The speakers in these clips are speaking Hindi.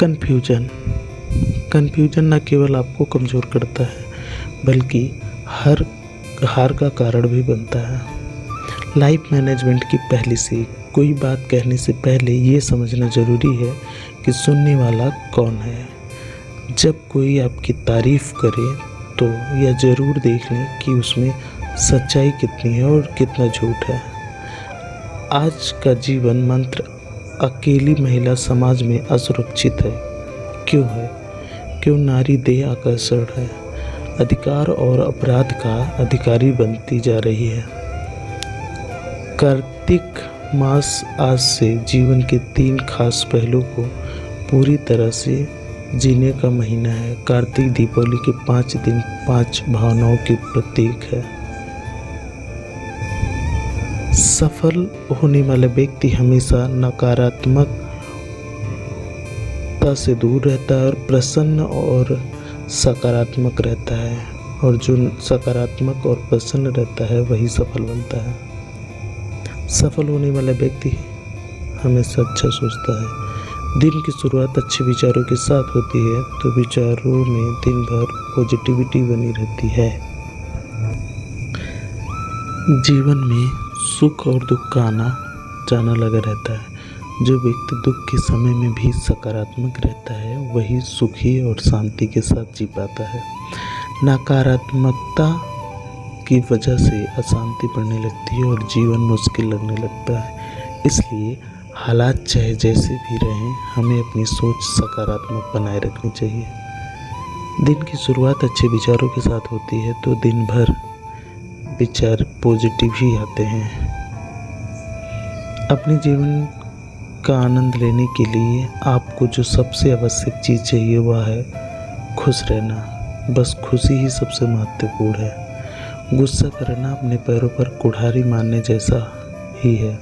कन्फ्यूजन न केवल आपको कमज़ोर करता है बल्कि हर हार का कारण भी बनता है। लाइफ मैनेजमेंट की पहली सीख, कोई बात कहने से पहले ये समझना ज़रूरी है कि सुनने वाला कौन है। जब कोई आपकी तारीफ़ करे तो यह ज़रूर देख लें कि उसमें सच्चाई कितनी है और कितना झूठ है। आज का जीवन मंत्र अकेली महिला समाज में असुरक्षित है। क्यों है? क्यों नारी देह आकर्षण है, अधिकार और अपराध का अधिकारी बनती जा रही है। कार्तिक मास आज से जीवन के 3 खास पहलुओं को पूरी तरह से जीने का महीना है। कार्तिक दीपावली के 5 दिन 5 भावनाओं के प्रतीक है। सफल होने वाला व्यक्ति हमेशा नकारात्मकता से दूर रहता है और प्रसन्न और सकारात्मक रहता है, और जो सकारात्मक और प्रसन्न रहता है वही सफल बनता है। सफल होने वाला व्यक्ति हमेशा अच्छा सोचता है। दिन की शुरुआत अच्छे विचारों के साथ होती है तो विचारों में दिन भर पॉजिटिविटी बनी रहती है। जीवन में सुख और दुख का आना जाना लगा रहता है। जो व्यक्ति दुख के समय में भी सकारात्मक रहता है वही सुखी और शांति के साथ जी पाता है। नकारात्मकता की वजह से अशांति बढ़ने लगती है और जीवन मुश्किल लगने लगता है। इसलिए हालात चाहे जैसे भी रहें, हमें अपनी सोच सकारात्मक बनाए रखनी चाहिए। दिन की शुरुआत अच्छे विचारों के साथ होती है तो दिन भर विचार पॉजिटिव ही आते हैं। अपने जीवन का आनंद लेने के लिए आपको जो सबसे आवश्यक चीज़ चाहिए वह है खुश रहना। बस खुशी ही सबसे महत्वपूर्ण है। गुस्सा करना अपने पैरों पर कुल्हाड़ी मारने जैसा ही है,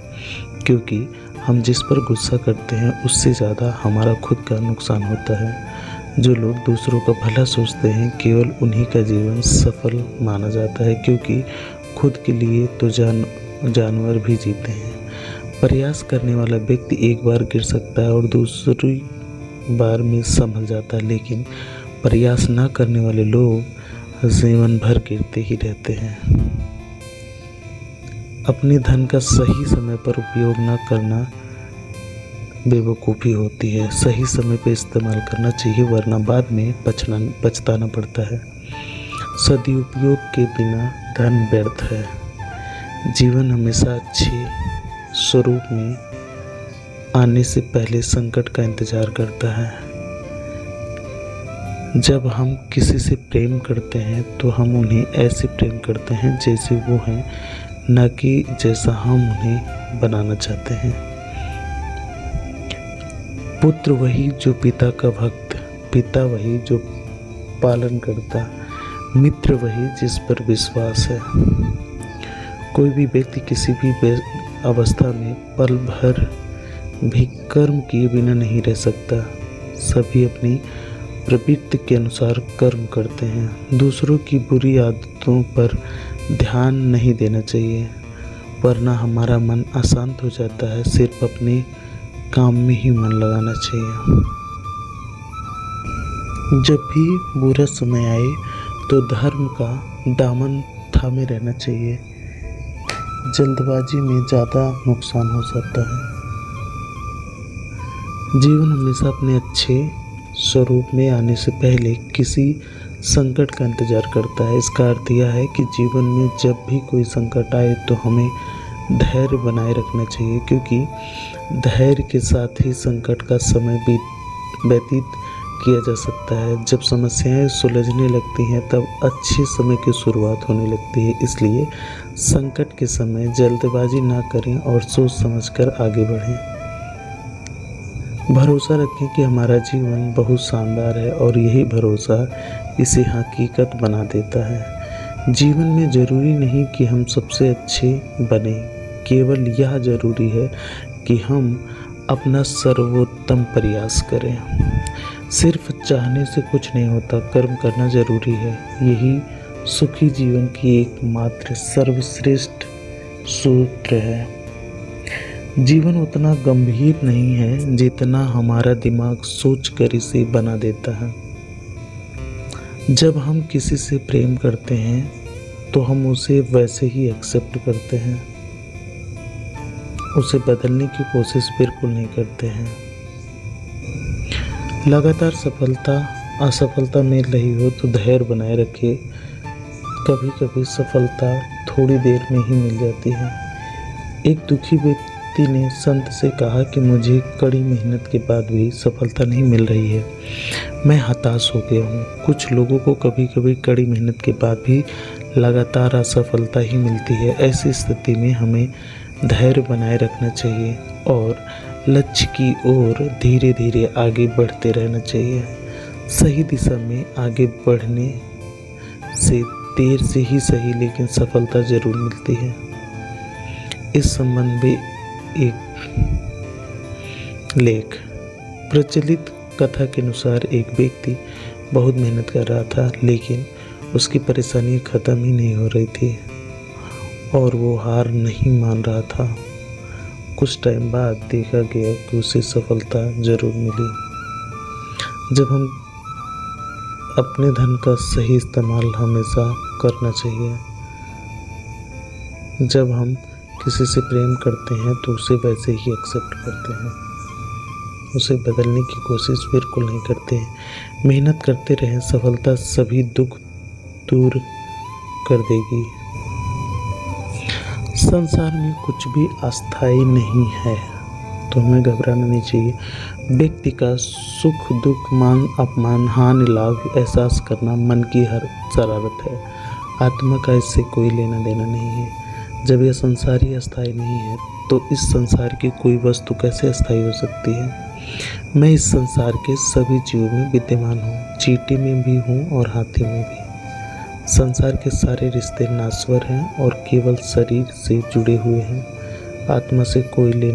क्योंकि हम जिस पर गुस्सा करते हैं उससे ज़्यादा हमारा खुद का नुकसान होता है। जो लोग दूसरों का भला सोचते हैं केवल उन्हीं का जीवन सफल माना जाता है, क्योंकि खुद के लिए तो जानवर भी जीते हैं। प्रयास करने वाला व्यक्ति एक बार गिर सकता है और दूसरी बार में संभल जाता है, लेकिन प्रयास ना करने वाले लोग जीवन भर गिरते ही रहते हैं। अपने धन का सही समय पर उपयोग न करना बेवकूफ़ी होती है। सही समय पर इस्तेमाल करना चाहिए, वरना बाद में पछताना पड़ता है। सदुपयोग के बिना धन व्यर्थ है। जीवन हमेशा अच्छे स्वरूप में आने से पहले संकट का इंतजार करता है। जब हम किसी से प्रेम करते हैं तो हम उन्हें ऐसे प्रेम करते हैं जैसे वो हैं, न कि जैसा हम उन्हें बनाना चाहते हैं। पुत्र वही जो पिता का भक्त, पिता वही जो पालन करता, मित्र वही जिस पर विश्वास है। कोई भी व्यक्ति किसी भी अवस्था में पल भर भी कर्म किए बिना नहीं रह सकता। सभी अपनी प्रवृत्ति के अनुसार कर्म करते हैं। दूसरों की बुरी आदतों पर ध्यान नहीं देना चाहिए, वरना हमारा मन अशांत हो जाता है। सिर्फ अपने काम में ही मन लगाना चाहिए। जब भी बुरा समय आए तो धर्म का दामन थामे रहना चाहिए। जल्दबाजी में ज़्यादा नुकसान हो सकता है। जीवन हमेशा अपने अच्छे स्वरूप में आने से पहले किसी संकट का इंतजार करता है। इसका अर्थ यह है कि जीवन में जब भी कोई संकट आए तो हमें धैर्य बनाए रखना चाहिए, क्योंकि धैर्य के साथ ही संकट का समय व्यतीत किया जा सकता है। जब समस्याएं सुलझने लगती हैं तब अच्छे समय की शुरुआत होने लगती है। इसलिए संकट के समय जल्दबाजी ना करें और सोच समझकर आगे बढ़ें। भरोसा रखें कि हमारा जीवन बहुत शानदार है और यही भरोसा इसे हकीकत बना देता है। जीवन में ज़रूरी नहीं कि हम सबसे अच्छे बने, केवल यह ज़रूरी है कि हम अपना सर्वोत्तम प्रयास करें। सिर्फ चाहने से कुछ नहीं होता, कर्म करना ज़रूरी है। यही सुखी जीवन की एकमात्र सर्वश्रेष्ठ सूत्र है। जीवन उतना गंभीर नहीं है जितना हमारा दिमाग सोच कर इसे बना देता है। जब हम किसी से प्रेम करते हैं तो हम उसे वैसे ही एक्सेप्ट करते हैं, उसे बदलने की कोशिश बिल्कुल नहीं करते हैं। लगातार सफलता असफलता मिल रही हो तो धैर्य बनाए रखे। कभी कभी सफलता थोड़ी देर में ही मिल जाती है। एक दुखी व्यक्ति ने संत से कहा कि मुझे कड़ी मेहनत के बाद भी सफलता नहीं मिल रही है, मैं हताश हो गया हूँ। कुछ लोगों को कभी कभी कड़ी मेहनत के बाद भी लगातार असफलता ही मिलती है। ऐसी स्थिति में हमें धैर्य बनाए रखना चाहिए और लक्ष्य की ओर धीरे धीरे आगे बढ़ते रहना चाहिए। सही दिशा में आगे बढ़ने से देर से ही सही लेकिन सफलता जरूर मिलती है। इस संबंध में एक लेख। प्रचलित कथा के अनुसार एक व्यक्ति बहुत मेहनत कर रहा था लेकिन उसकी परेशानी ख़त्म ही नहीं हो रही थी और वो हार नहीं मान रहा था। कुछ टाइम बाद देखा गया कि उसे सफलता जरूर मिली। जब हम अपने धन का सही इस्तेमाल हमेशा करना चाहिए। जब हम किसी से प्रेम करते हैं तो उसे वैसे ही एक्सेप्ट करते हैं, उसे बदलने की कोशिश बिल्कुल नहीं करते हैं। मेहनत करते रहें, सफलता सभी दुख दूर कर देगी। संसार में कुछ भी अस्थायी नहीं है तो हमें घबराना नहीं चाहिए। व्यक्ति का सुख दुख मान अपमान हानि लाभ एहसास करना मन की हर शरारत है। आत्मा का इससे कोई लेना देना नहीं है। जब यह संसार ही अस्थायी नहीं है तो इस संसार की कोई वस्तु कैसे अस्थायी हो सकती है। मैं इस संसार के सभी जीवों में विद्यमान हूँ, चींटी में भी हूँ और हाथी में भी। संसार के सारे रिश्ते नाश्वर हैं और केवल शरीर से जुड़े हुए हैं। आत्मा से कोई लेना